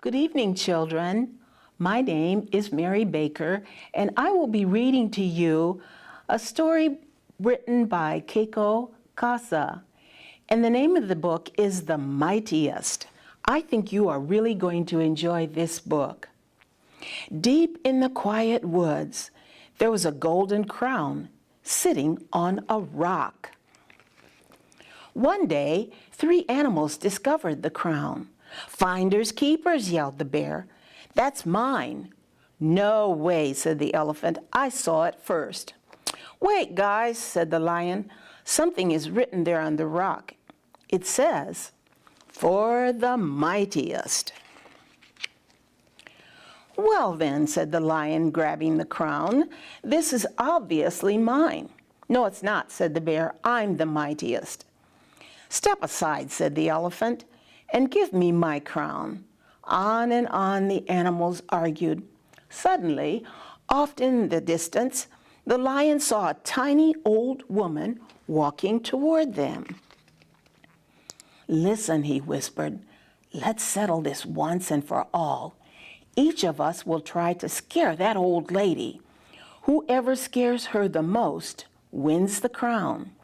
Good evening, children. My name is Mary Baker, and I will be reading to you a story written by Keiko Casa. And the name of the book is The Mightiest. I think you are really going to enjoy this book. Deep in the quiet woods, there was a golden crown sitting on a rock. One day, 3 animals discovered the crown. "Finders keepers," yelled the bear. "That's mine." "No way," said the elephant. "I saw it first." "Wait, guys," said the lion. "Something is written there on the rock. It says, 'For the mightiest.'" "Well then," said the lion, grabbing the crown, "this is obviously mine." "No, it's not," said the bear. "I'm the mightiest." "Step aside," said the elephant, "and give me my crown." On and on the animals argued. Suddenly, off in the distance, the lion saw a tiny old woman walking toward them. "Listen," he whispered, "let's settle this once and for all. Each of us will try to scare that old lady. Whoever scares her the most wins the crown."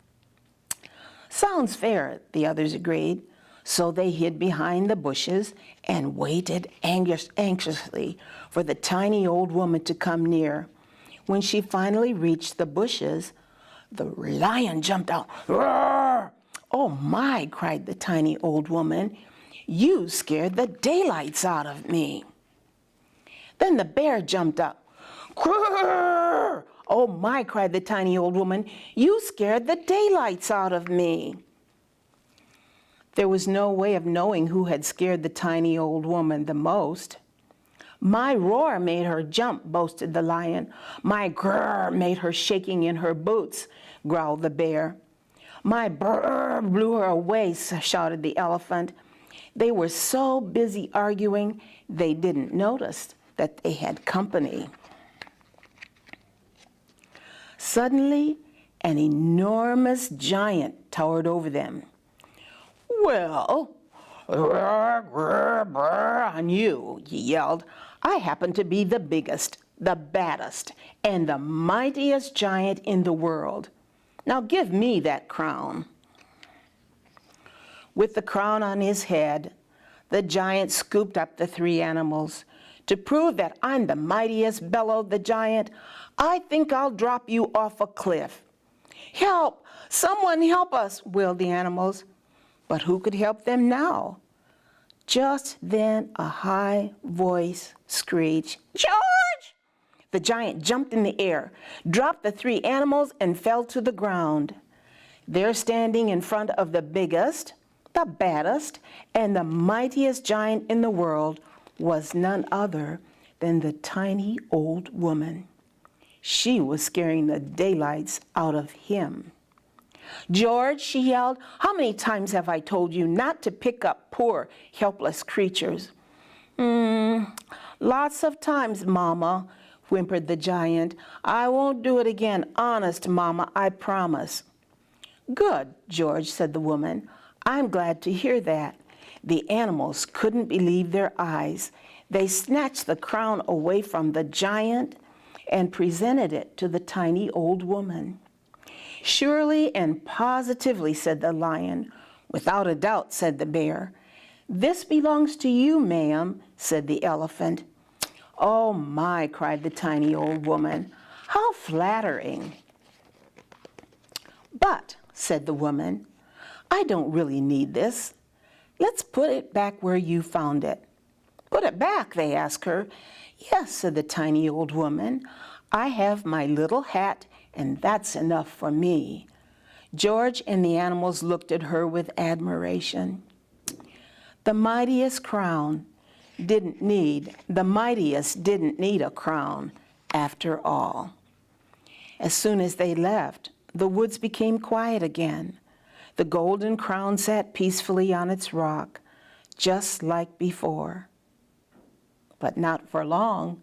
"Sounds fair," the others agreed. So they hid behind the bushes and waited anxiously for the tiny old woman to come near. When she finally reached the bushes, the lion jumped out. "Roar!" "Oh my," cried the tiny old woman, "you scared the daylights out of me." Then the bear jumped up. "Roar!" "Oh my," cried the tiny old woman, "you scared the daylights out of me." There was no way of knowing who had scared the tiny old woman the most. "My roar made her jump," boasted the lion. "My grrr made her shaking in her boots," growled the bear. "My brrr blew her away," shouted the elephant. They were so busy arguing, they didn't notice that they had company. Suddenly, an enormous giant towered over them. "Well, brr, brr, brr on you," he yelled. "I happen to be the biggest, the baddest, and the mightiest giant in the world. Now give me that crown." With the crown on his head, the giant scooped up the 3 animals. "To prove that I'm the mightiest," bellowed the giant, "I think I'll drop you off a cliff." "Help! Someone help us!" wailed the animals. But who could help them now? Just then a high voice screeched, "George!" The giant jumped in the air, dropped the 3 animals, and fell to the ground. There, standing in front of the biggest, the baddest, and the mightiest giant in the world was none other than the tiny old woman. She was scaring the daylights out of him. "George," she yelled, "how many times have I told you not to pick up poor, helpless creatures?" "Lots of times, Mama," whimpered the giant. "I won't do it again, honest, Mama, I promise." "Good, George," said the woman. "I'm glad to hear that." The animals couldn't believe their eyes. They snatched the crown away from the giant and presented it to the tiny old woman. "Surely and positively," said the lion. "Without a doubt," said the bear. "This belongs to you, ma'am," said the elephant. "Oh my," cried the tiny old woman. "How flattering." "But," said the woman, "I don't really need this. Let's put it back where you found it." "Put it back?" they asked her. "Yes," said the tiny old woman. "I have my little hat, and that's enough for me." George and the animals looked at her with admiration. The mightiest didn't need a crown after all. As soon as they left, the woods became quiet again. The golden crown sat peacefully on its rock, just like before. But not for long.